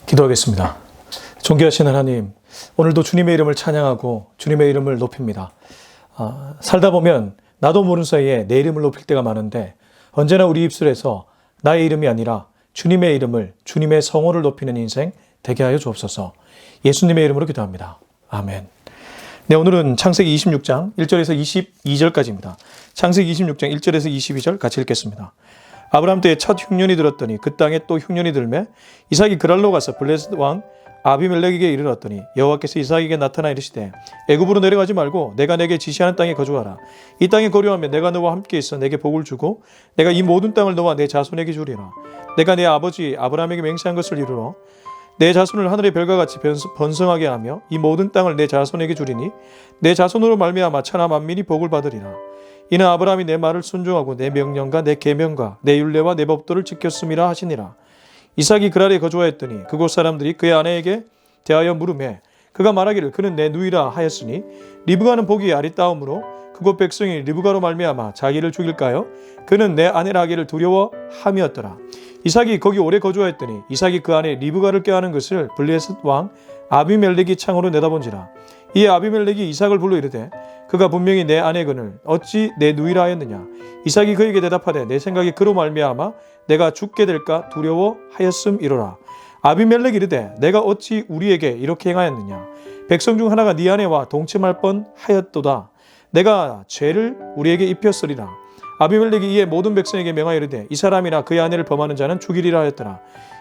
기도하겠습니다. 존귀하신 하나님, 오늘도 주님의 이름을 찬양하고 주님의 이름을 높입니다. 살다 보면 나도 모르는 사이에 내 이름을 높일 때가 많은데 언제나 우리 입술에서 나의 이름이 아니라 주님의 이름을, 주님의 성호를 높이는 인생 되게 하여 주옵소서. 예수님의 이름으로 기도합니다. 아멘. 네, 오늘은 창세기 26장 1절에서 22절까지입니다. 창세기 26장 1절에서 22절 같이 읽겠습니다. 아브라함 때에 첫 흉년이 들었더니 그 땅에 또 흉년이 들매 이삭이 그랄로 가서 블레셋 왕 아비멜렉에게 이르렀더니 여호와께서 이삭에게 나타나 이르시되 애굽으로 내려가지 말고 내가 내게 지시하는 땅에 거주하라. 이 땅에 거류하면 내가 너와 함께 있어 내게 복을 주고 내가 이 모든 땅을 너와 내 자손에게 주리라. 내가 내 아버지 아브라함에게 맹세한 것을 이루러 내 자손을 하늘의 별과 같이 번성하게 하며 이 모든 땅을 내 자손에게 주리니 내 자손으로 말미암아 천하 만민이 복을 받으리라. 이는 아브라함이 내 말을 순종하고 내 명령과 내 계명과 내 율례와 내 법도를 지켰음이라 하시니라. 이삭이 그랄에 거주하였더니 그곳 사람들이 그의 아내에게 대하여 물으매 그가 말하기를 그는 내 누이라 하였으니 리브가는 복이 아리따움으로 그곳 백성이 리브가로 말미암아 자기를 죽일까요? 그는 내 아내라 하기를 두려워함이었더라. 이삭이 거기 오래 거주하였더니 이삭이 그 아내 리브가를 꾀하는 것을 블레셋 왕 아비멜렉이 창으로 내다본지라. 이에 아비멜렉이 이삭을 불러 이르되 그가 분명히 내 아내거늘 어찌 내 누이라 하였느냐. 이삭이 그에게 대답하되 내 생각이 그로 말미암아 내가 죽게 될까 두려워하였음이로라. 아비멜렉이 이르되 내가 어찌 우리에게 이렇게 행하였느냐. 백성 중 하나가 네 아내와 동침할 뻔하였도다. 내가 죄를 우리에게 입혔으리라. 아비멜렉이 이에 모든 백성에게 명하여 이르되 이 사람이나 그의 아내를 범하는 자는 죽이리라 하였더라.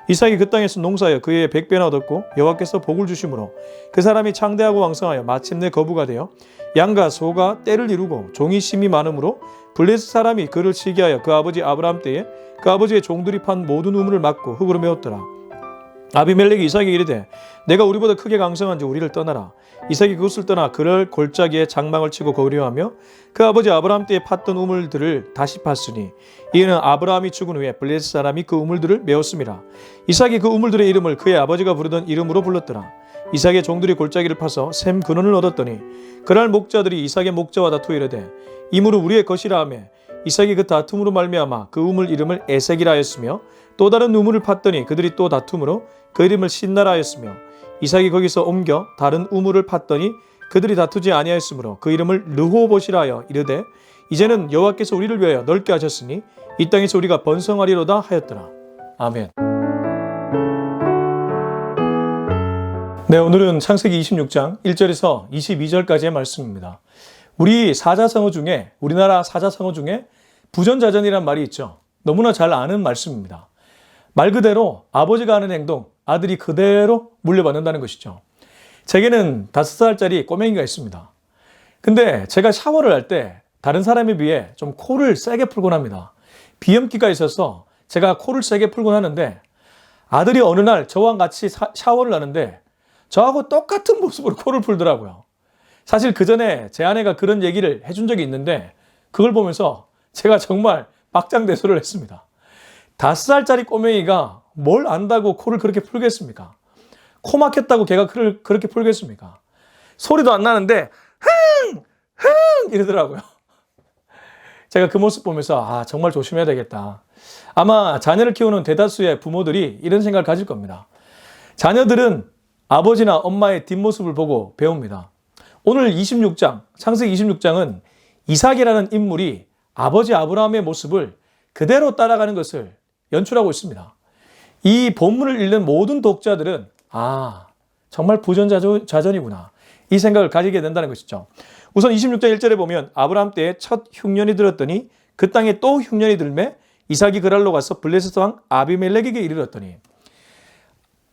이삭이 그 땅에서 농사하여 그의 100배나 얻었고 여호와께서 복을 주심으로 그 사람이 창대하고 왕성하여 마침내 거부가 되어 양과 소가 떼를 이루고 종이 심이 많으므로 블레셋 사람이 그를 시기하여 그 아버지 아브라함 때에 그 아버지의 종들이 판 모든 우물을 막고 흙으로 메웠더라. 아비멜렉이 이삭에게 이르되 내가 우리보다 크게 강성한지 우리를 떠나라. 이삭이 그곳을 떠나 그를 골짜기에 장막을 치고 거류하며 그 아버지 아브라함 때에 팠던 우물들을 다시 팠으니 이는 아브라함이 죽은 후에 블레셋 사람이 그 우물들을 메웠음이라. 이삭이 그 우물들의 이름을 그의 아버지가 부르던 이름으로 불렀더라. 이삭의 종들이 골짜기를 파서 샘 근원을 얻었더니 그날 목자들이 이삭의 목자와 다투어 이르되 이 물은 우리의 것이라 하며 이삭이 그 다툼으로 말미암아 그 우물 이름을 에색이라 하였으며 또 다른 우물을 팠더니 그들이 또 다툼으로 그 이름을 신나라 하였으며 이삭이 거기서 옮겨 다른 우물을 팠더니 그들이 다투지 아니하였으므로 그 이름을 르호봇이라 하여 이르되 이제는 여호와께서 우리를 위하여 넓게 하셨으니 이 땅에서 우리가 번성하리로다 하였더라. 아멘. 네, 오늘은 창세기 26장 1절에서 22절까지의 말씀입니다. 우리나라 사자성어 중에 부전자전이란 말이 있죠. 너무나 잘 아는 말씀입니다. 말 그대로 아버지가 하는 행동, 아들이 그대로 물려받는다는 것이죠. 제게는 5살짜리 꼬맹이가 있습니다. 근데 제가 샤워를 할 때 다른 사람에 비해 좀 코를 세게 풀곤 합니다. 비염기가 있어서 제가 코를 세게 풀곤 하는데 아들이 어느 날 저와 같이 샤워를 하는데 저하고 똑같은 모습으로 코를 풀더라고요. 사실 그 전에 제 아내가 그런 얘기를 해준 적이 있는데 그걸 보면서 제가 정말 막장대소를 했습니다. 5살짜리 꼬맹이가 뭘 안다고 코를 그렇게 풀겠습니까? 코 막혔다고 걔가 코를 그렇게 풀겠습니까? 소리도 안 나는데 흥! 이러더라고요. 제가 그 모습 보면서 정말 조심해야 되겠다. 아마 자녀를 키우는 대다수의 부모들이 이런 생각을 가질 겁니다. 자녀들은 아버지나 엄마의 뒷모습을 보고 배웁니다. 오늘 26장, 창세기 26장은 이삭이라는 인물이 아버지 아브라함의 모습을 그대로 따라가는 것을 연출하고 있습니다. 이 본문을 읽는 모든 독자들은 정말 부전자전이구나 이 생각을 가지게 된다는 것이죠. 우선 26장 1절에 보면 아브라함 때에 첫 흉년이 들었더니 그 땅에 또 흉년이 들매 이삭이 그랄로 가서 블레셋 왕 아비멜렉에게 이르렀더니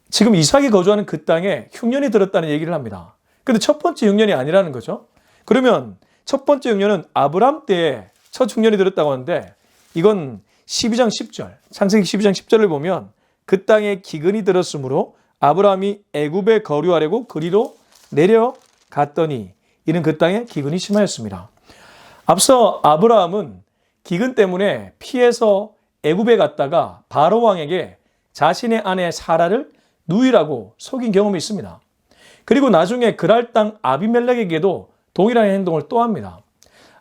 지금 이삭이 거주하는 그 땅에 흉년이 들었다는 얘기를 합니다. 근데 첫 번째 흉년이 아니라는 거죠. 그러면 첫 번째 흉년은 아브라함 때에 첫 흉년이 들었다고 하는데 이건 12장 10절, 창세기 12장 10절을 보면 그 땅에 기근이 들었으므로 아브라함이 애굽에 거류하려고 그리로 내려갔더니 이는 그 땅에 기근이 심하였습니다. 앞서 아브라함은 기근 때문에 피해서 애굽에 갔다가 바로 왕에게 자신의 아내 사라를 누이라고 속인 경험이 있습니다. 그리고 나중에 그랄 땅 아비멜렉에게도 동일한 행동을 또 합니다.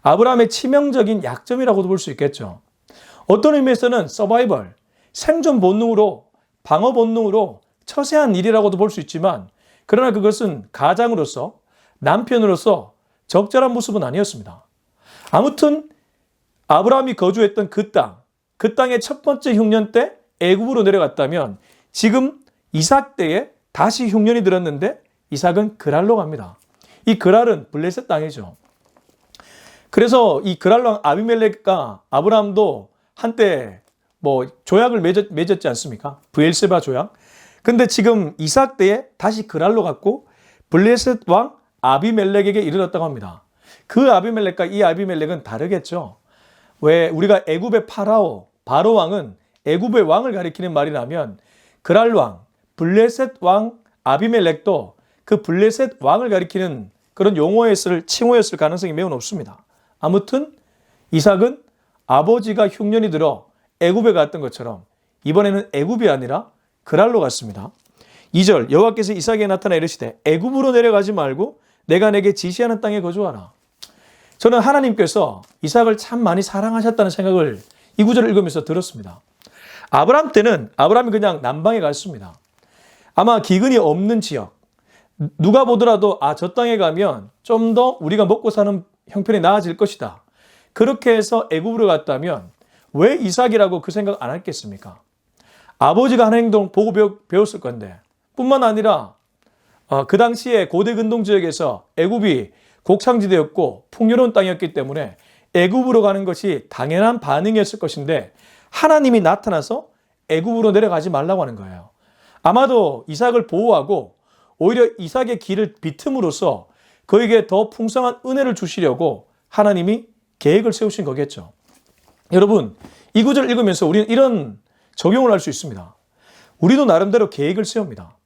아브라함의 치명적인 약점이라고도 볼 수 있겠죠. 어떤 의미에서는 서바이벌, 생존 본능으로, 방어 본능으로 처세한 일이라고도 볼 수 있지만 그러나 그것은 가장으로서 남편으로서 적절한 모습은 아니었습니다. 아무튼 아브라함이 거주했던 그 땅의 첫 번째 흉년 때 애굽으로 내려갔다면 지금 이삭 때에 다시 흉년이 들었는데 이삭은 그랄로 갑니다. 이 그랄은 블레셋 땅이죠. 그래서 이 그랄 왕 아비멜렉과 아브라함도 한때 조약을 맺었지 않습니까? 브엘세바 조약. 근데 지금 이삭 때에 다시 그랄로 갔고 블레셋 왕 아비멜렉에게 이르렀다고 합니다. 그 아비멜렉과 이 아비멜렉은 다르겠죠. 왜 우리가 애굽의 바로 왕은 애굽의 왕을 가리키는 말이라면 그랄 왕, 블레셋 왕 아비멜렉도 그 블레셋 왕을 가리키는 그런 칭호였을 가능성이 매우 높습니다. 아무튼 이삭은 아버지가 흉년이 들어 애굽에 갔던 것처럼 이번에는 애굽이 아니라 그랄로 갔습니다. 2절 여호와께서 이삭에게 나타나 이르시되 애굽으로 내려가지 말고 내가 내게 지시하는 땅에 거주하라. 저는 하나님께서 이삭을 참 많이 사랑하셨다는 생각을 이 구절을 읽으면서 들었습니다. 아브라함 때는 아브라함이 그냥 남방에 갔습니다. 아마 기근이 없는 지역, 누가 보더라도 저 땅에 가면 좀 더 우리가 먹고 사는 형편이 나아질 것이다. 그렇게 해서 애굽으로 갔다면 왜 이삭이라고 그 생각 안 했겠습니까? 아버지가 하는 행동 보고 배웠을 건데 뿐만 아니라 그 당시에 고대 근동 지역에서 애굽이 곡창지대였고 풍요로운 땅이었기 때문에 애굽으로 가는 것이 당연한 반응이었을 것인데 하나님이 나타나서 애굽으로 내려가지 말라고 하는 거예요. 아마도 이삭을 보호하고 오히려 이삭의 길을 비틈으로써 그에게 더 풍성한 은혜를 주시려고 하나님이 계획을 세우신 거겠죠. 여러분, 이 구절을 읽으면서 우리는 이런 적용을 할 수 있습니다. 우리도 나름대로 계획을 세웁니다.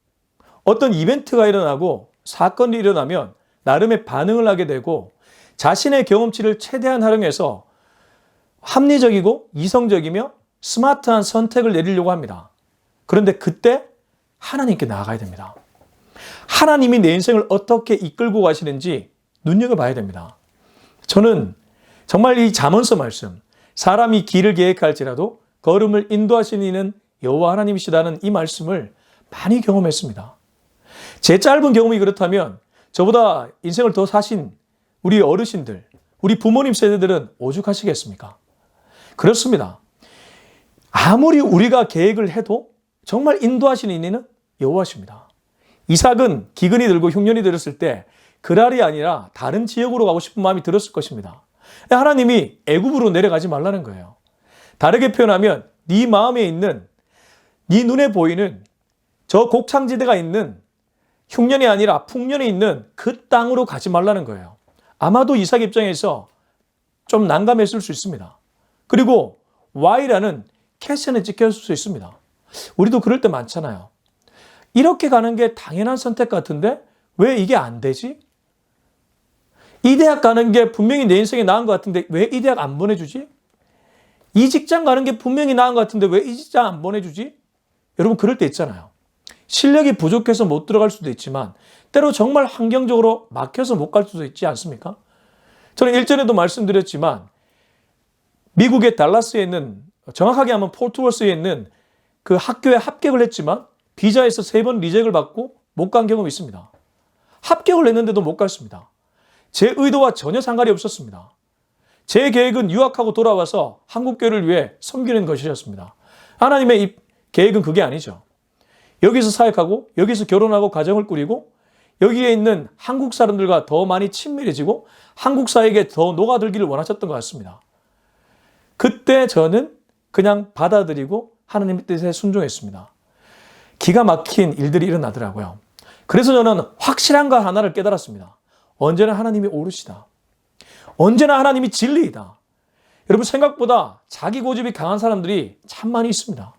어떤 이벤트가 일어나고 사건이 일어나면 나름의 반응을 하게 되고 자신의 경험치를 최대한 활용해서 합리적이고 이성적이며 스마트한 선택을 내리려고 합니다. 그런데 그때 하나님께 나아가야 됩니다. 하나님이 내 인생을 어떻게 이끌고 가시는지 눈여겨봐야 됩니다. 저는 정말 이 잠언서 말씀, 사람이 길을 계획할지라도 걸음을 인도하시는 이는 여호와 하나님이시다는 이 말씀을 많이 경험했습니다. 제 짧은 경험이 그렇다면 저보다 인생을 더 사신 우리 어르신들, 우리 부모님 세대들은 오죽하시겠습니까? 그렇습니다. 아무리 우리가 계획을 해도 정말 인도하시는 이는 여호와십니다. 이삭은 기근이 들고 흉년이 들었을 때 그랄이 아니라 다른 지역으로 가고 싶은 마음이 들었을 것입니다. 하나님이 애굽으로 내려가지 말라는 거예요. 다르게 표현하면 네 마음에 있는, 네 눈에 보이는 저 곡창지대가 있는 흉년이 아니라 풍년이 있는 그 땅으로 가지 말라는 거예요. 아마도 이삭 입장에서 좀 난감했을 수 있습니다. 그리고 Y라는 캐션에 찍혔을 수 있습니다. 우리도 그럴 때 많잖아요. 이렇게 가는 게 당연한 선택 같은데 왜 이게 안 되지? 이 대학 가는 게 분명히 내 인생에 나은 것 같은데 왜 이 대학 안 보내주지? 이 직장 가는 게 분명히 나은 것 같은데 왜 이 직장 안 보내주지? 여러분 그럴 때 있잖아요. 실력이 부족해서 못 들어갈 수도 있지만 때로 정말 환경적으로 막혀서 못 갈 수도 있지 않습니까? 저는 일전에도 말씀드렸지만 미국의 달라스에 있는, 정확하게 하면 포트워스에 있는 그 학교에 합격을 했지만 비자에서 3번 리젝을 받고 못 간 경험이 있습니다. 합격을 했는데도 못 갔습니다. 제 의도와 전혀 상관이 없었습니다. 제 계획은 유학하고 돌아와서 한국교회를 위해 섬기는 것이었습니다. 하나님의 이 계획은 그게 아니죠. 여기서 사역하고 여기서 결혼하고 가정을 꾸리고 여기에 있는 한국 사람들과 더 많이 친밀해지고 한국 사회에 더 녹아들기를 원하셨던 것 같습니다. 그때 저는 그냥 받아들이고 하나님의 뜻에 순종했습니다. 기가 막힌 일들이 일어나더라고요. 그래서 저는 확실한 거 하나를 깨달았습니다. 언제나 하나님이 옳으시다. 언제나 하나님이 진리이다. 여러분 생각보다 자기 고집이 강한 사람들이 참 많이 있습니다.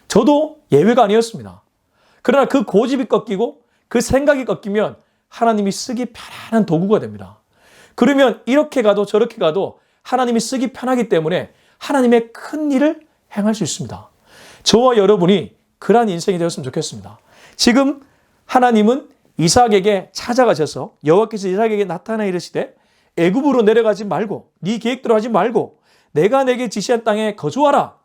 저도 예외가 아니었습니다. 그러나 그 고집이 꺾이고 그 생각이 꺾이면 하나님이 쓰기 편한 도구가 됩니다. 그러면 이렇게 가도 저렇게 가도 하나님이 쓰기 편하기 때문에 하나님의 큰 일을 행할 수 있습니다. 저와 여러분이 그러한 인생이 되었으면 좋겠습니다. 지금 하나님은 이삭에게 찾아가셔서 여호와께서 이삭에게 나타나 이르시되 애굽으로 내려가지 말고 네 계획대로 하지 말고 내가 내게 지시한 땅에 거주하라.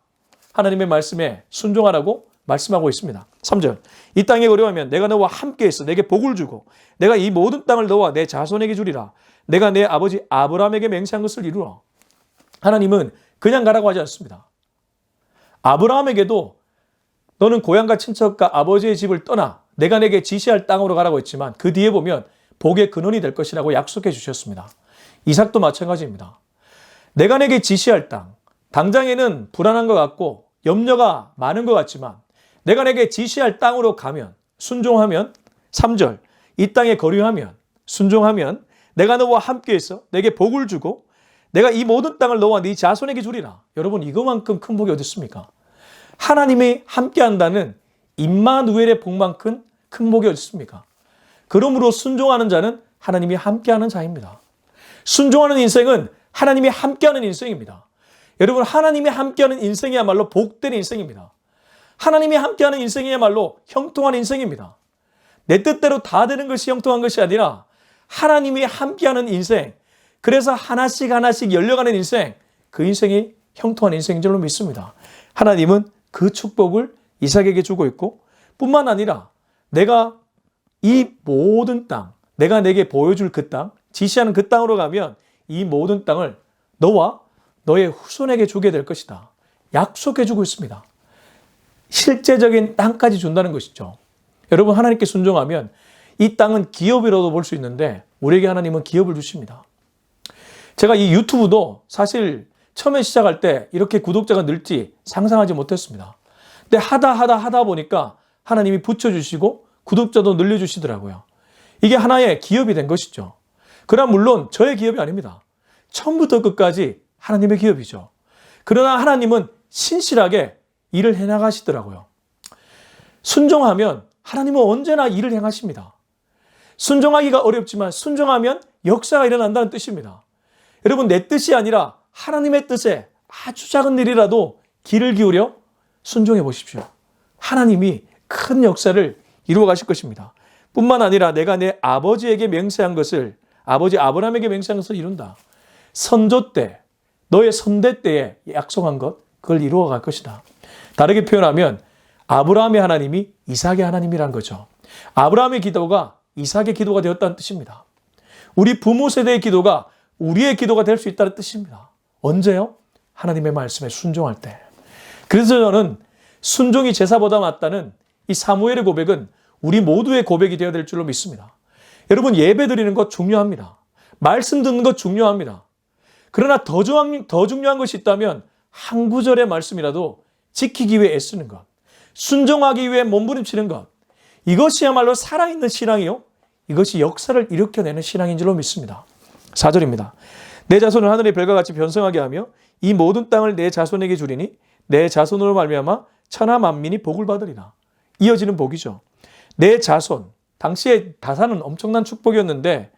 하나님의 말씀에 순종하라고 말씀하고 있습니다. 3절. 이 땅에 거류하면 내가 너와 함께 있어 내게 복을 주고 내가 이 모든 땅을 너와 내 자손에게 주리라. 내가 내 아버지 아브라함에게 맹세한 것을 이루어. 하나님은 그냥 가라고 하지 않습니다. 아브라함에게도 너는 고향과 친척과 아버지의 집을 떠나 내가 내게 지시할 땅으로 가라고 했지만 그 뒤에 보면 복의 근원이 될 것이라고 약속해 주셨습니다. 이삭도 마찬가지입니다. 내가 내게 지시할 땅, 당장에는 불안한 것 같고 염려가 많은 것 같지만 내가 내게 지시할 땅으로 가면, 순종하면, 3절, 이 땅에 거류하면, 순종하면 내가 너와 함께 있어 내게 복을 주고 내가 이 모든 땅을 너와 네 자손에게 주리라. 여러분, 이거만큼 큰 복이 어디 있습니까? 하나님이 함께한다는 임마누엘의 복만큼 큰 복이 어디 있습니까? 그러므로 순종하는 자는 하나님이 함께하는 자입니다. 순종하는 인생은 하나님이 함께하는 인생입니다. 여러분, 하나님이 함께하는 인생이야말로 복된 인생입니다. 하나님이 함께하는 인생이야말로 형통한 인생입니다. 내 뜻대로 다 되는 것이 형통한 것이 아니라 하나님이 함께하는 인생, 그래서 하나씩 하나씩 열려가는 인생, 그 인생이 형통한 인생인 줄로 믿습니다. 하나님은 그 축복을 이삭에게 주고 있고 뿐만 아니라 내가 이 모든 땅, 내가 내게 보여줄 그 땅, 지시하는 그 땅으로 가면 이 모든 땅을 너와 너의 후손에게 주게 될 것이다. 약속해 주고 있습니다. 실제적인 땅까지 준다는 것이죠. 여러분, 하나님께 순종하면 이 땅은 기업이라도 볼 수 있는데 우리에게 하나님은 기업을 주십니다. 제가 이 유튜브도 사실 처음에 시작할 때 이렇게 구독자가 늘지 상상하지 못했습니다. 근데 하다 보니까 하나님이 붙여주시고 구독자도 늘려주시더라고요. 이게 하나의 기업이 된 것이죠. 그러나 물론 저의 기업이 아닙니다. 처음부터 끝까지 하나님의 기업이죠. 그러나 하나님은 신실하게 일을 해나가시더라고요. 순종하면 하나님은 언제나 일을 행하십니다. 순종하기가 어렵지만 순종하면 역사가 일어난다는 뜻입니다. 여러분, 내 뜻이 아니라 하나님의 뜻에 아주 작은 일이라도 귀를 기울여 순종해 보십시오. 하나님이 큰 역사를 이루어 가실 것입니다. 뿐만 아니라 내가 내 아버지에게 맹세한 것을, 아버지 아브라함에게 맹세한 것을 이룬다. 선조 때, 너의 선대 때에 약속한 것, 그걸 이루어 갈 것이다. 다르게 표현하면 아브라함의 하나님이 이삭의 하나님이란 거죠. 아브라함의 기도가 이삭의 기도가 되었다는 뜻입니다. 우리 부모 세대의 기도가 우리의 기도가 될 수 있다는 뜻입니다. 언제요? 하나님의 말씀에 순종할 때. 그래서 저는 순종이 제사보다 낫다는 이 사무엘의 고백은 우리 모두의 고백이 되어야 될 줄로 믿습니다. 여러분, 예배 드리는 것 중요합니다. 말씀 듣는 것 중요합니다. 그러나 더 중요한 것이 있다면 한 구절의 말씀이라도 지키기 위해 애쓰는 것, 순종하기 위해 몸부림치는 것, 이것이야말로 살아있는 신앙이요, 이것이 역사를 일으켜내는 신앙인 줄로 믿습니다. 4절입니다. 내 자손을 하늘의 별과 같이 변성하게 하며 이 모든 땅을 내 자손에게 주리니 내 자손으로 말미암아 천하 만민이 복을 받으리라. 이어지는 복이죠. 내 자손, 당시에 다산은 엄청난 축복이었는데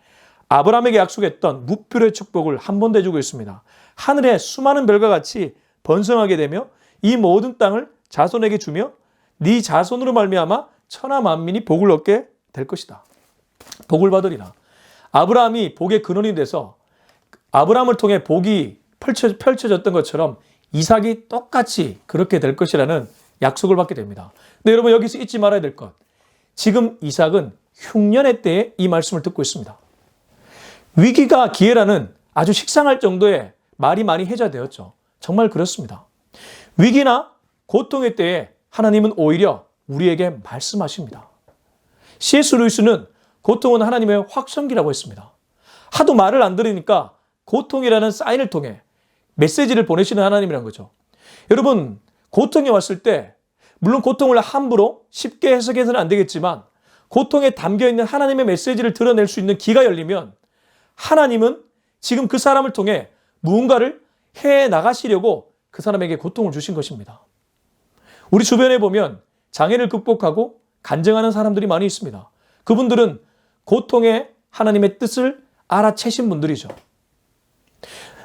아브라함에게 약속했던 무표의 축복을 한 번 더 주고 있습니다. 하늘의 수많은 별과 같이 번성하게 되며 이 모든 땅을 자손에게 주며 네 자손으로 말미암아 천하 만민이 복을 얻게 될 것이다. 복을 받으리라. 아브라함이 복의 근원이 돼서 아브라함을 통해 복이 펼쳐졌던 것처럼 이삭이 똑같이 그렇게 될 것이라는 약속을 받게 됩니다. 근데 여러분, 여기서 잊지 말아야 될 것, 지금 이삭은 흉년의 때에 이 말씀을 듣고 있습니다. 위기가 기회라는 아주 식상할 정도의 말이 많이 회자되었죠. 정말 그렇습니다. 위기나 고통의 때에 하나님은 오히려 우리에게 말씀하십니다. C.S. 루이스는 고통은 하나님의 확성기라고 했습니다. 하도 말을 안 들으니까 고통이라는 사인을 통해 메시지를 보내시는 하나님이란 거죠. 여러분, 고통이 왔을 때 물론 고통을 함부로 쉽게 해석해서는 안 되겠지만 고통에 담겨있는 하나님의 메시지를 드러낼 수 있는 귀가 열리면 하나님은 지금 그 사람을 통해 무언가를 해나가시려고 그 사람에게 고통을 주신 것입니다. 우리 주변에 보면 장애를 극복하고 간증하는 사람들이 많이 있습니다. 그분들은 고통에 하나님의 뜻을 알아채신 분들이죠.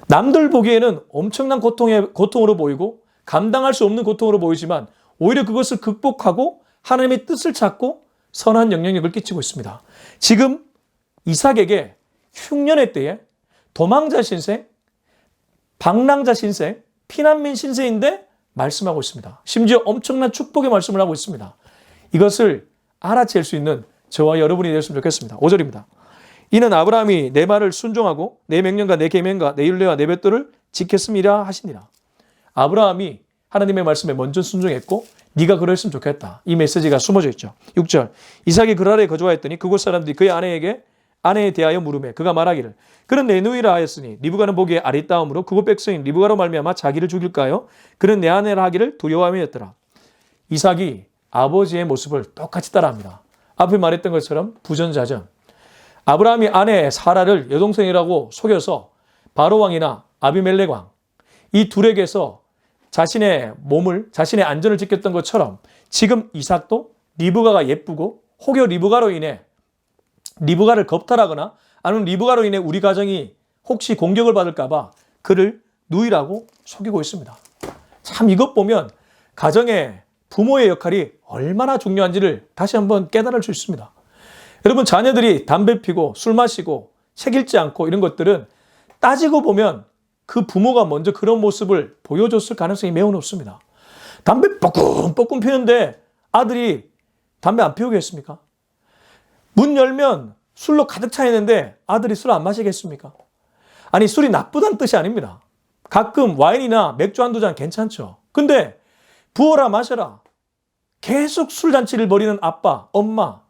남들 보기에는 엄청난 고통으로 보이고 감당할 수 없는 고통으로 보이지만 오히려 그것을 극복하고 하나님의 뜻을 찾고 선한 영향력을 끼치고 있습니다. 지금 이삭에게 흉년의 때에 도망자 신세, 방랑자 신세, 피난민 신세인데 말씀하고 있습니다. 심지어 엄청난 축복의 말씀을 하고 있습니다. 이것을 알아챌 수 있는 저와 여러분이 되었으면 좋겠습니다. 5절입니다. 이는 아브라함이 내 말을 순종하고 내 명령과 내 계명과 내 율례와 내 뱃도를 지켰음이라 하시니라. 아브라함이 하나님의 말씀에 먼저 순종했고 네가 그랬으면 좋겠다. 이 메시지가 숨어져 있죠. 6절. 이삭이 그랄에 거주하였더니 그곳 사람들이 그의 아내에 대하여 물으매 그가 말하기를 그는 내 누이라 하였으니 리브가는 보기에 아리따움으로 그곳 백성인 리브가로 말미암아 자기를 죽일까요? 그는 내 아내라 하기를 두려워함이었더라. 이삭이 아버지의 모습을 똑같이 따라합니다. 앞에 말했던 것처럼 부전자전. 아브라함이 아내 사라를 여동생이라고 속여서 바로 왕이나 아비멜렉 왕 이 둘에게서 자신의 몸을 자신의 안전을 지켰던 것처럼 지금 이삭도 리브가가 예쁘고 혹여 리브가로 인해 리브가를 겁탈하거나 아니면 리브가로 인해 우리 가정이 혹시 공격을 받을까 봐 그를 누이라고 속이고 있습니다. 참 이것 보면 가정의 부모의 역할이 얼마나 중요한지를 다시 한번 깨달을 수 있습니다. 여러분 자녀들이 담배 피고 술 마시고 책 읽지 않고 이런 것들은 따지고 보면 그 부모가 먼저 그런 모습을 보여줬을 가능성이 매우 높습니다. 담배 뻐끔뻐끔 피우는데 아들이 담배 안 피우겠습니까? 문 열면 술로 가득 차 있는데 아들이 술 안 마시겠습니까? 아니 술이 나쁘다는 뜻이 아닙니다. 가끔 와인이나 맥주 한두 잔 괜찮죠. 근데 부어라 마셔라. 계속 술잔치를 벌이는 아빠, 엄마.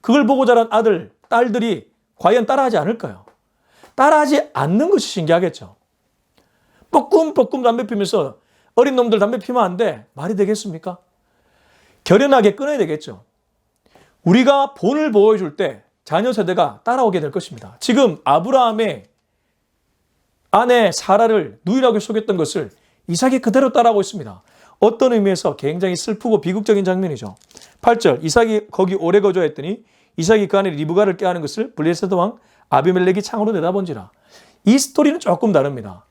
그걸 보고 자란 아들, 딸들이 과연 따라하지 않을까요? 따라하지 않는 것이 신기하겠죠. 뻐끔뻐끔 담배 피면서 어린 놈들 담배 피면 안 돼. 말이 되겠습니까? 결연하게 끊어야 되겠죠. 우리가 본을 보여줄 때 자녀 세대가 따라오게 될 것입니다. 지금 아브라함의 아내 사라를 누이라고 속였던 것을 이삭이 그대로 따라하고 있습니다. 어떤 의미에서 굉장히 슬프고 비극적인 장면이죠. 8절 이삭이 거기 오래 거주했더니 이삭이 그 아내 리브가를 꾀하는 것을 블레셋 왕 아비멜렉이 창으로 내다본지라. 이 스토리는 조금 다릅니다.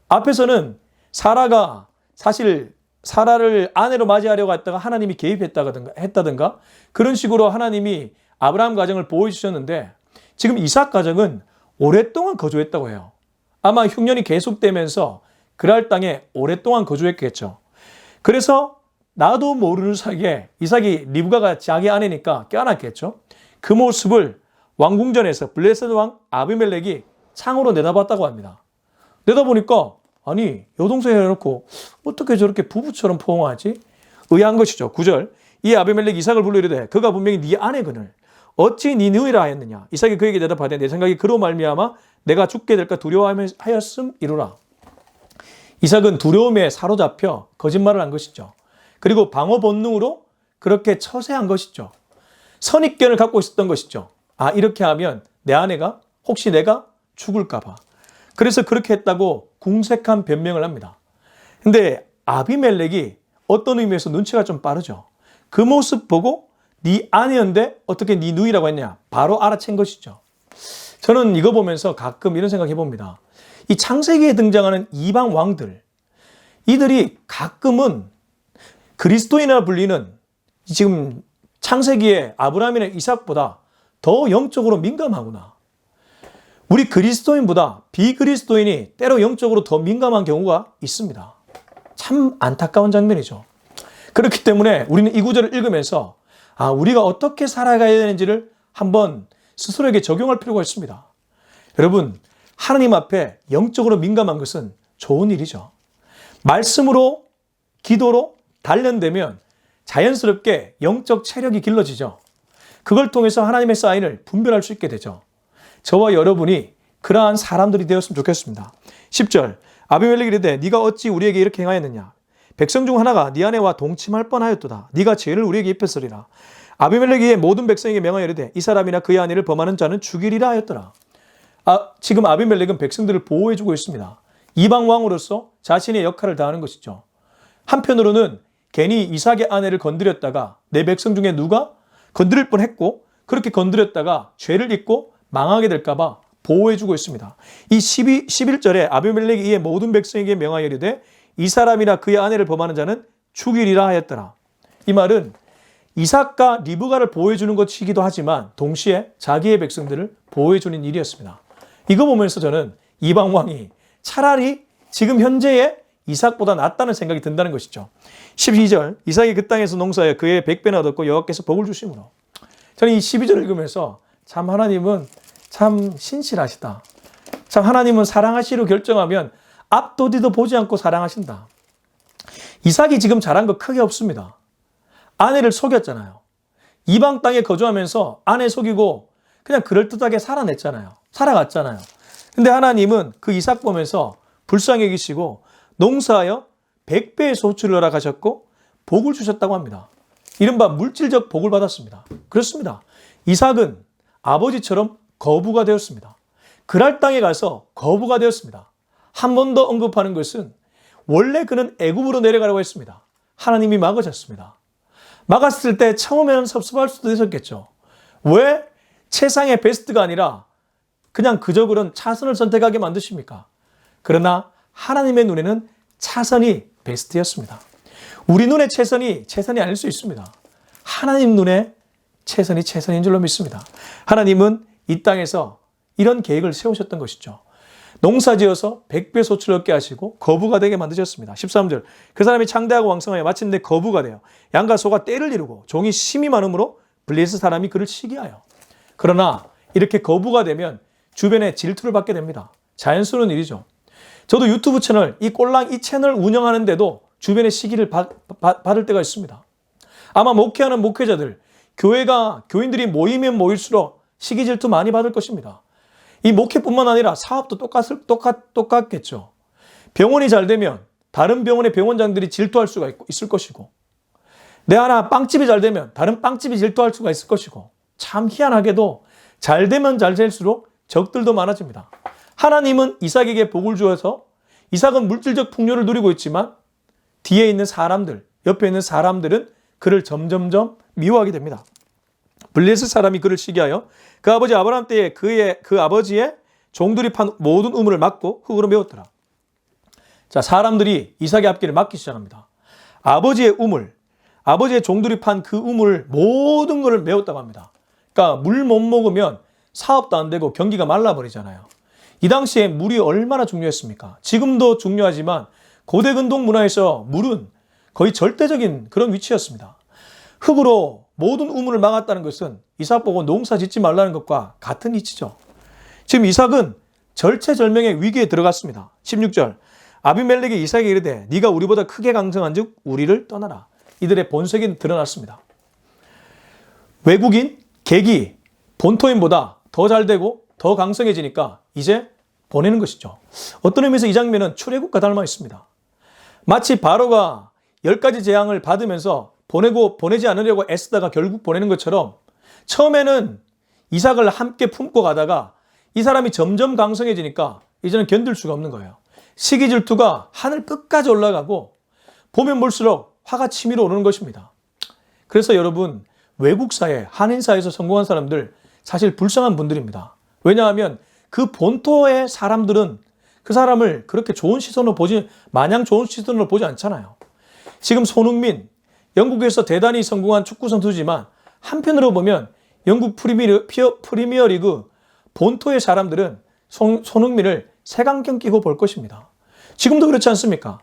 앞에서는 사라가 사실 사라를 아내로 맞이하려고 했다가 하나님이 개입했다든가 그런 식으로 하나님이 아브라함 가정을 보호해 주셨는데 지금 이삭 가정은 오랫동안 거주했다고 해요. 아마 흉년이 계속되면서 그랄 땅에 오랫동안 거주했겠죠. 그래서 나도 모르는 사이에 이삭이 리브가가 자기 아내니까 껴안았겠죠. 그 모습을 왕궁전에서 블레셋 왕 아비멜렉이 창으로 내다봤다고 합니다. 내다보니까 아니 여동생 해놓고 어떻게 저렇게 부부처럼 포옹하지? 의아한 것이죠. 9절 이 아비멜렉 이삭을 불러 이르되 그가 분명히 네 아내거늘 어찌 네 누이라 하였느냐. 이삭이 그에게 대답하되 내 생각이 그로 말미암아 내가 죽게 될까 두려워하였음 이루라. 이삭은 두려움에 사로잡혀 거짓말을 한 것이죠. 그리고 방어 본능으로 그렇게 처세한 것이죠. 선입견을 갖고 있었던 것이죠. 아 이렇게 하면 내 아내가 혹시 내가 죽을까 봐. 그래서 그렇게 했다고 궁색한 변명을 합니다. 근데 아비멜렉이 어떤 의미에서 눈치가 좀 빠르죠. 그 모습 보고 네 아내였는데 어떻게 네 누이라고 했냐. 바로 알아챈 것이죠. 저는 이거 보면서 가끔 이런 생각 해봅니다. 이 창세기에 등장하는 이방 왕들 이들이 가끔은 그리스도인이라 불리는 지금 창세기의 아브라함이나 이삭보다 더 영적으로 민감하구나. 우리 그리스도인보다 비그리스도인이 때로 영적으로 더 민감한 경우가 있습니다. 참 안타까운 장면이죠. 그렇기 때문에 우리는 이 구절을 읽으면서 우리가 어떻게 살아가야 되는지를 한번 스스로에게 적용할 필요가 있습니다. 여러분, 하나님 앞에 영적으로 민감한 것은 좋은 일이죠. 말씀으로, 기도로 단련되면 자연스럽게 영적 체력이 길러지죠. 그걸 통해서 하나님의 사인을 분별할 수 있게 되죠. 저와 여러분이 그러한 사람들이 되었으면 좋겠습니다. 10절 아비멜렉이 이르되 네가 어찌 우리에게 이렇게 행하였느냐. 백성 중 하나가 네 아내와 동침할 뻔하였도다. 네가 죄를 우리에게 입혔으리라. 아비멜렉이 이에 모든 백성에게 명하여 이르되 이 사람이나 그의 아내를 범하는 자는 죽이리라 하였더라. 지금 아비멜렉은 백성들을 보호해주고 있습니다. 이방 왕으로서 자신의 역할을 다하는 것이죠. 한편으로는 괜히 이삭의 아내를 건드렸다가 내 백성 중에 누가 건드릴 뻔했고 그렇게 건드렸다가 죄를 입고 망하게 될까 봐 보호해주고 있습니다. 이 11절에 아비멜렉이 이에 모든 백성에게 명하여 이르되 이 사람이나 그의 아내를 범하는 자는 죽이리라 하였더라. 이 말은 이삭과 리브가를 보호해주는 것이기도 하지만 동시에 자기의 백성들을 보호해주는 일이었습니다. 이거 보면서 저는 이방 왕이 차라리 지금 현재의 이삭보다 낫다는 생각이 든다는 것이죠. 12절 이삭이 그 땅에서 농사하여 그의 100배나 얻었고 여호와께서 복을 주심으로. 저는 이 12절을 읽으면서 참 하나님은 참 신실하시다. 참 하나님은 사랑하시려 결정하면 앞도 뒤도 보지 않고 사랑하신다. 이삭이 지금 잘한 거 크게 없습니다. 아내를 속였잖아요. 이방 땅에 거주하면서 아내 속이고 그냥 그럴듯하게 살아갔잖아요. 근데 하나님은 그 이삭 보면서 불쌍히 여기시고 농사하여 100배의 소출을 허락하셨고 복을 주셨다고 합니다. 이른바 물질적 복을 받았습니다. 그렇습니다. 이삭은 아버지처럼 거부가 되었습니다. 그랄 땅에 가서 거부가 되었습니다. 한 번 더 언급하는 것은 원래 그는 애굽으로 내려가라고 했습니다. 하나님이 막으셨습니다. 막았을 때 처음에는 섭섭할 수도 있었겠죠. 왜 최상의 베스트가 아니라 그냥 그저 그런 차선을 선택하게 만드십니까? 그러나 하나님의 눈에는 차선이 베스트였습니다. 우리 눈에 최선이 아닐 수 있습니다. 하나님 눈에 최선이 최선인 줄로 믿습니다. 하나님은 이 땅에서 이런 계획을 세우셨던 것이죠. 농사지어서 100배 소출을 얻게 하시고 거부가 되게 만드셨습니다. 13절 그 사람이 창대하고 왕성하여 마침내 거부가 되어 양과 소가 떼를 이루고 종이 심이 많음으로 블레셋 사람이 그를 시기하여. 그러나 이렇게 거부가 되면 주변에 질투를 받게 됩니다. 자연스러운 일이죠. 저도 유튜브 채널 이 꼴랑 이 채널 운영하는데도 주변에 시기를 받을 때가 있습니다. 아마 목회하는 목회자들 교인들이 모이면 모일수록 시기 질투 많이 받을 것입니다. 이 목회뿐만 아니라 사업도 똑같겠죠. 병원이 잘 되면 다른 병원의 병원장들이 질투할 수가 있을 것이고 내 하나 빵집이 잘 되면 다른 빵집이 질투할 수가 있을 것이고 참 희한하게도 잘 되면 잘 될수록 적들도 많아집니다. 하나님은 이삭에게 복을 주어서 이삭은 물질적 풍요를 누리고 있지만 뒤에 있는 사람들, 옆에 있는 사람들은 그를 점점점 미워하게 됩니다. 블레셋 사람이 그를 시기하여 그 아버지 아브라함 때에 그 아버지의 종들이 판 모든 우물을 막고 흙으로 메웠더라. 자, 사람들이 이삭의 앞길을 막기 시작합니다. 아버지의 우물, 아버지의 종들이 판 그 우물 모든 것을 메웠다고 합니다. 그러니까 물 못 먹으면 사업도 안 되고 경기가 말라버리잖아요. 이 당시에 물이 얼마나 중요했습니까? 지금도 중요하지만 고대 근동 문화에서 물은 거의 절대적인 그런 위치였습니다. 흙으로 모든 우물을 막았다는 것은 이삭 보고 농사 짓지 말라는 것과 같은 이치죠. 지금 이삭은 절체절명의 위기에 들어갔습니다. 16절 아비멜렉이 이삭에게 이르되 네가 우리보다 크게 강성한 즉 우리를 떠나라. 이들의 본색이 드러났습니다. 외국인, 객이 본토인보다 더 잘되고 더 강성해지니까 이제 보내는 것이죠. 어떤 의미에서 이 장면은 출애굽과 닮아 있습니다. 마치 바로가 10가지 재앙을 받으면서 보내지 않으려고 애쓰다가 결국 보내는 것처럼 처음에는 이삭을 함께 품고 가다가 이 사람이 점점 강성해지니까 이제는 견딜 수가 없는 거예요. 시기 질투가 하늘 끝까지 올라가고 보면 볼수록 화가 치밀어 오르는 것입니다. 그래서 여러분 외국사회, 한인사회에서 성공한 사람들 사실 불쌍한 분들입니다. 왜냐하면 그 본토의 사람들은 그 사람을 그렇게 마냥 좋은 시선으로 보지 않잖아요. 지금 손흥민, 영국에서 대단히 성공한 축구 선수지만 한편으로 보면 영국 프리미어리그 본토의 사람들은 손흥민을 색안경 끼고 볼 것입니다. 지금도 그렇지 않습니까?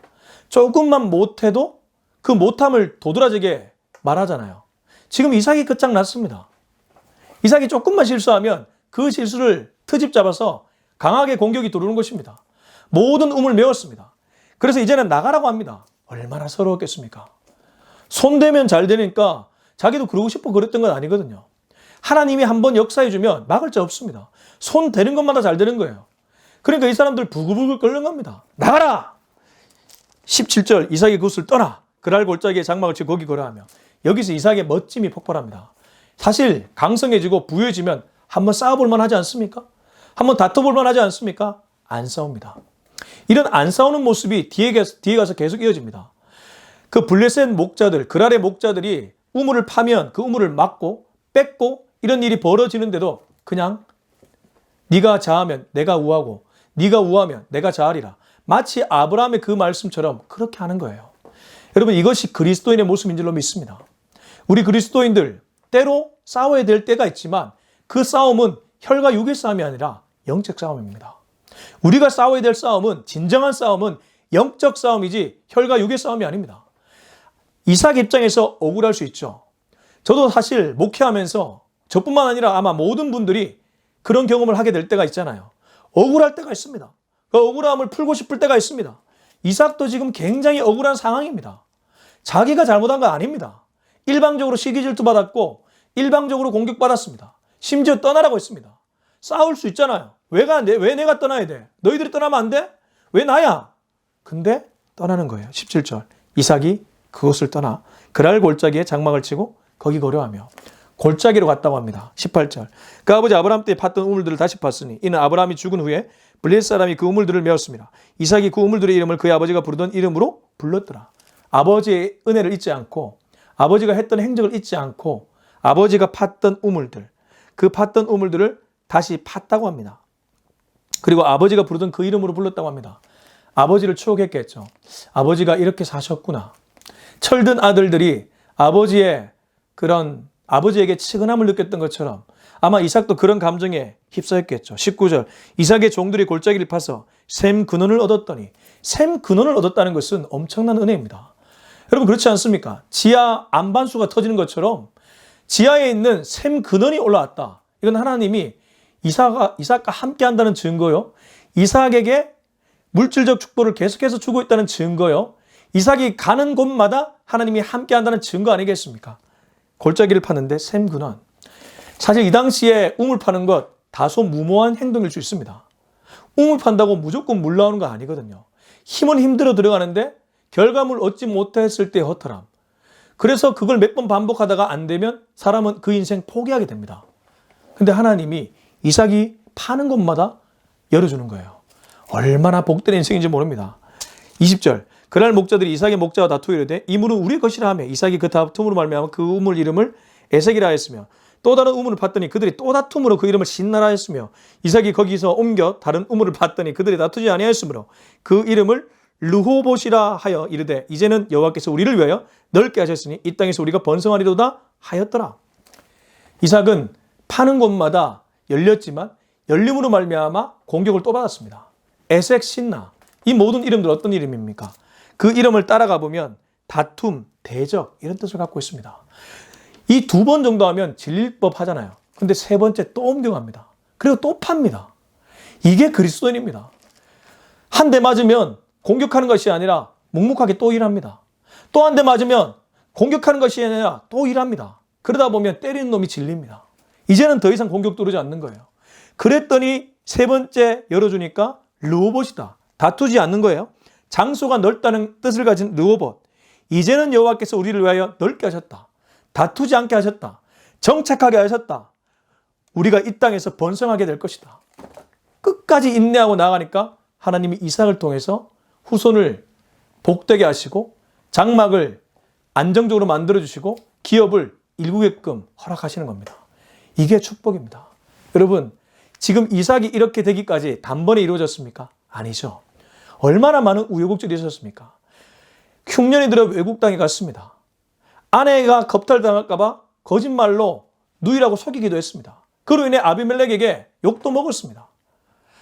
조금만 못해도 그 못함을 도드라지게 말하잖아요. 지금 이삭이 끝장났습니다. 이삭이 조금만 실수하면 그 실수를 트집 잡아서 강하게 공격이 들어오는 것입니다. 모든 우물 메웠습니다. 그래서 이제는 나가라고 합니다. 얼마나 서러웠겠습니까? 손대면 잘 되니까 자기도 그러고 싶어 그랬던 건 아니거든요. 하나님이 한번 역사해주면 막을 자 없습니다. 손 대는 것마다 잘 되는 거예요. 그러니까 이 사람들 부글부글 끓는 겁니다. 나가라! 17절 이삭이 그곳을 떠나 그랄 골짜기에 장막을 치고 거기 걸어가며 여기서 이삭의 멋짐이 폭발합니다. 사실 강성해지고 부유해지면 한번 싸워볼 만하지 않습니까? 한번 다퉈볼 만하지 않습니까? 안 싸웁니다. 이런 안 싸우는 모습이 뒤에 가서 계속 이어집니다. 그 블레셋 목자들, 그랄의 목자들이 우물을 파면 그 우물을 막고 뺏고 이런 일이 벌어지는데도 그냥 네가 자하면 내가 우하고 네가 우하면 내가 자하리라. 마치 아브라함의 그 말씀처럼 그렇게 하는 거예요. 여러분 이것이 그리스도인의 모습인 줄로 믿습니다. 우리 그리스도인들 때로 싸워야 될 때가 있지만 그 싸움은 혈과 육의 싸움이 아니라 영적 싸움입니다. 우리가 싸워야 될 싸움은 진정한 싸움은 영적 싸움이지 혈과 육의 싸움이 아닙니다. 이삭 입장에서 억울할 수 있죠. 저도 사실 목회하면서 저뿐만 아니라 아마 모든 분들이 그런 경험을 하게 될 때가 있잖아요. 억울할 때가 있습니다. 그 억울함을 풀고 싶을 때가 있습니다. 이삭도 지금 굉장히 억울한 상황입니다. 자기가 잘못한 거 아닙니다. 일방적으로 시기 질투 받았고 일방적으로 공격받았습니다. 심지어 떠나라고 했습니다. 싸울 수 있잖아요. 왜 내가 떠나야 돼? 너희들이 떠나면 안 돼? 왜 나야? 근데 떠나는 거예요. 17절. 이삭이 그곳을 떠나 그랄 골짜기에 장막을 치고 거기 거류하며 골짜기로 갔다고 합니다. 18절. 그 아버지 아브라함 때 팠던 우물들을 다시 팠으니 이는 아브라함이 죽은 후에 블레셋 사람이 그 우물들을 메웠습니다. 이삭이 그 우물들의 이름을 그의 아버지가 부르던 이름으로 불렀더라. 아버지의 은혜를 잊지 않고 아버지가 했던 행적을 잊지 않고 아버지가 팠던 우물들, 그 팠던 우물들을 다시 팠다고 합니다. 그리고 아버지가 부르던 그 이름으로 불렀다고 합니다. 아버지를 추억했겠죠. 아버지가 이렇게 사셨구나. 철든 아들들이 아버지에게 측은함을 느꼈던 것처럼 아마 이삭도 그런 감정에 휩싸였겠죠. 19절. 이삭의 종들이 골짜기를 파서 샘 근원을 얻었더니, 샘 근원을 얻었다는 것은 엄청난 은혜입니다. 여러분 그렇지 않습니까? 지하 안반수가 터지는 것처럼 지하에 있는 샘 근원이 올라왔다. 이건 하나님이 이삭과 함께 한다는 증거요. 이삭에게 물질적 축복을 계속해서 주고 있다는 증거요. 이삭이 가는 곳마다 하나님이 함께 한다는 증거 아니겠습니까? 골짜기를 파는데 샘 근원. 사실 이 당시에 우물 파는 것 다소 무모한 행동일 수 있습니다. 우물 판다고 무조건 물 나오는 거 아니거든요. 힘은 힘들어 들어가는데 결과물 얻지 못했을 때의 허탈함. 그래서 그걸 몇 번 반복하다가 안 되면 사람은 그 인생 포기하게 됩니다. 근데 하나님이 이삭이 파는 곳마다 열어주는 거예요. 얼마나 복된 인생인지 모릅니다. 20절. 그날 목자들이 이삭의 목자와 다투어 이르되 이 물은 우리의 것이라 하며 이삭이 그 다툼으로 말미암아 그 우물 이름을 에색이라 하였으며 또 다른 우물을 봤더니 그들이 또 다툼으로 그 이름을 신나라 하였으며 이삭이 거기서 옮겨 다른 우물을 봤더니 그들이 다투지 아니하였으므로 그 이름을 르호봇이라 하여 이르되 이제는 여호와께서 우리를 위하여 넓게 하셨으니 이 땅에서 우리가 번성하리로다 하였더라. 이삭은 파는 곳마다 열렸지만 열림으로 말미암아 공격을 또 받았습니다. 에색, 신나. 이 모든 이름들 어떤 이름입니까? 그 이름을 따라가 보면 다툼, 대적 이런 뜻을 갖고 있습니다. 이 2번 정도 하면 질릴 법 하잖아요. 근데 3번째 또 옮겨갑니다. 그리고 또 팝니다. 이게 그리스도인입니다. 한 대 맞으면 공격하는 것이 아니라 묵묵하게 또 일합니다. 또 한 대 맞으면 공격하는 것이 아니라 또 일합니다. 그러다 보면 때리는 놈이 질립니다. 이제는 더 이상 공격도 오르지 않는 거예요. 그랬더니 3번째 열어주니까 르호봇이다. 다투지 않는 거예요. 장소가 넓다는 뜻을 가진 르호봇. 이제는 여호와께서 우리를 위하여 넓게 하셨다. 다투지 않게 하셨다. 정착하게 하셨다. 우리가 이 땅에서 번성하게 될 것이다. 끝까지 인내하고 나가니까 하나님이 이삭을 통해서 후손을 복되게 하시고 장막을 안정적으로 만들어주시고 기업을 일구게끔 허락하시는 겁니다. 이게 축복입니다. 여러분, 지금 이삭이 이렇게 되기까지 단번에 이루어졌습니까? 아니죠. 얼마나 많은 우여곡절이 있었습니까? 흉년이 들어 외국 땅에 갔습니다. 아내가 겁탈당할까 봐 거짓말로 누이라고 속이기도 했습니다. 그로 인해 아비멜렉에게 욕도 먹었습니다.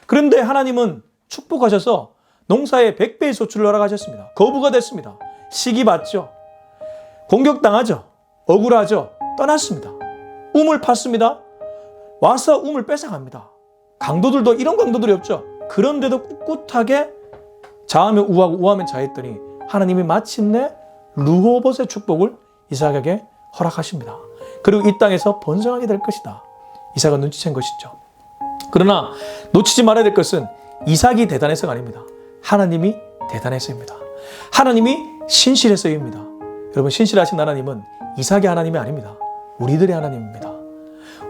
그런데 하나님은 축복하셔서 농사에 100배의 소출을 허락하셨습니다. 거부가 됐습니다. 시기 받죠. 공격당하죠. 억울하죠. 떠났습니다. 우물 팠습니다. 와서 우물 뺏어갑니다. 강도들도 이런 강도들이 없죠. 그런데도 꿋꿋하게 자하면 우하고 우하면 자했더니 하나님이 마침내 르호봇의 축복을 이삭에게 허락하십니다. 그리고 이 땅에서 번성하게 될 것이다. 이삭은 눈치챈 것이죠. 그러나 놓치지 말아야 될 것은 이삭이 대단해서가 아닙니다. 하나님이 대단해서입니다. 하나님이 신실해서입니다. 여러분, 신실하신 하나님은 이삭의 하나님이 아닙니다. 우리들의 하나님입니다.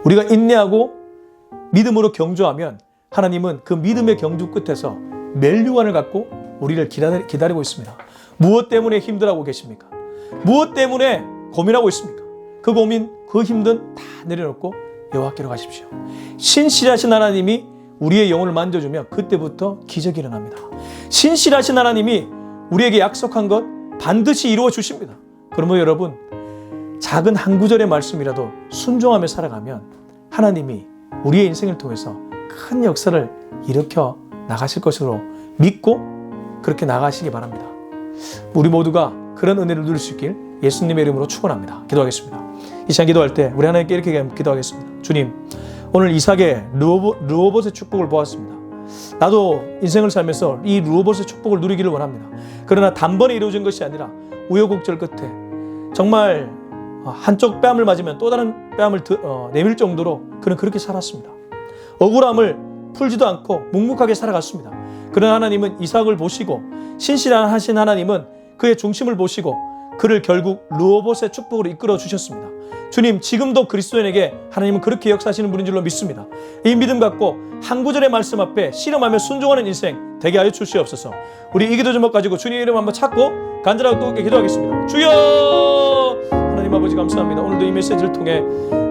우리가 인내하고 믿음으로 경주하면 하나님은 그 믿음의 경주 끝에서 멸류관을 갖고 우리를 기다리고 있습니다. 무엇 때문에 힘들어하고 계십니까? 무엇 때문에 고민하고 있습니까? 그 고민, 그 힘든 다 내려놓고 여호와께로 가십시오. 신실하신 하나님이 우리의 영혼을 만져주면 그때부터 기적이 일어납니다. 신실하신 하나님이 우리에게 약속한 것 반드시 이루어 주십니다. 그러면 여러분, 작은 한 구절의 말씀이라도 순종하며 살아가면 하나님이 우리의 인생을 통해서 큰 역사를 일으켜 나가실 것으로 믿고 그렇게 나가시기 바랍니다. 우리 모두가 그런 은혜를 누릴 수 있길 예수님의 이름으로 축원합니다. 기도하겠습니다. 이 시간 기도할 때 우리 하나님께 이렇게 기도하겠습니다. 주님, 오늘 이삭의 르호봇의 축복을 보았습니다. 나도 인생을 살면서 이 르호봇의 축복을 누리기를 원합니다. 그러나 단번에 이루어진 것이 아니라 우여곡절 끝에 정말 한쪽 뺨을 맞으면 또 다른 뺨을 내밀 정도로 그는 그렇게 살았습니다. 억울함을 풀지도 않고 묵묵하게 살아갔습니다. 그러나 하나님은 이삭을 보시고 신실하신 하나님은 그의 중심을 보시고 그를 결국 르호봇의 축복으로 이끌어 주셨습니다. 주님, 지금도 그리스도인에게 하나님은 그렇게 역사하시는 분인 줄로 믿습니다. 이 믿음 갖고 한 구절의 말씀 앞에 씨름하며 순종하는 인생 되게 하여 주시옵소서. 우리 이 기도 제목 가지고 주님의 이름 한번 찾고 간절하고 뜨겁게 기도하겠습니다. 주여! 하나님 아버지 감사합니다. 오늘도 이 메시지를 통해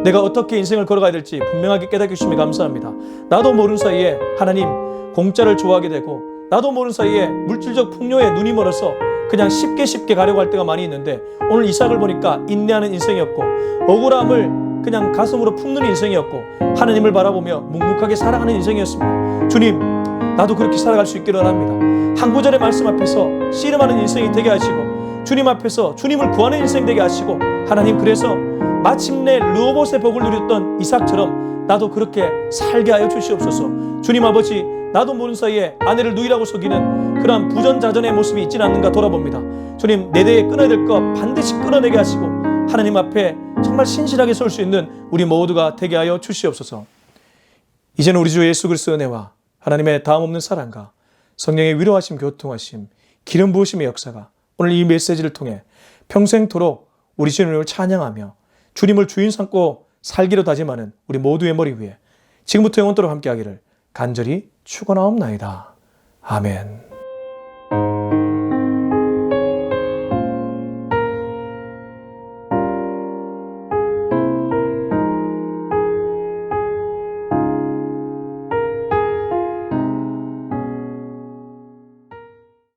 내가 어떻게 인생을 걸어가야 될지 분명하게 깨닫게 해주시면 감사합니다. 나도 모르는 사이에 하나님 공짜를 좋아하게 되고 나도 모르는 사이에 물질적 풍요에 눈이 멀어서 그냥 쉽게 가려고 할 때가 많이 있는데 오늘 이삭을 보니까 인내하는 인생이었고 억울함을 그냥 가슴으로 품는 인생이었고 하나님을 바라보며 묵묵하게 살아가는 인생이었습니다. 주님, 나도 그렇게 살아갈 수 있기를 원합니다. 한 구절의 말씀 앞에서 씨름하는 인생이 되게 하시고 주님 앞에서 주님을 구하는 인생 되게 하시고 하나님, 그래서 마침내 르호봇의 복을 누렸던 이삭처럼 나도 그렇게 살게 하여 주시옵소서. 주님 아버지, 나도 모르는 사이에 아내를 누이라고 속이는 그러한 부전자전의 모습이 있지는 않는가 돌아봅니다. 주님, 내 대에 끊어야 될 것 반드시 끊어내게 하시고 하나님 앞에 정말 신실하게 설 수 있는 우리 모두가 되게 하여 주시옵소서. 이제는 우리 주 예수 그리스도의 은혜와 하나님의 다음없는 사랑과 성령의 위로하심, 교통하심, 기름 부으심의 역사가 오늘 이 메시지를 통해 평생토록 우리 주님을 찬양하며 주님을 주인 삼고 살기로 다짐하는 우리 모두의 머리 위에 지금부터 영원토록 함께하기를 간절히 축원하옵나이다. 아멘.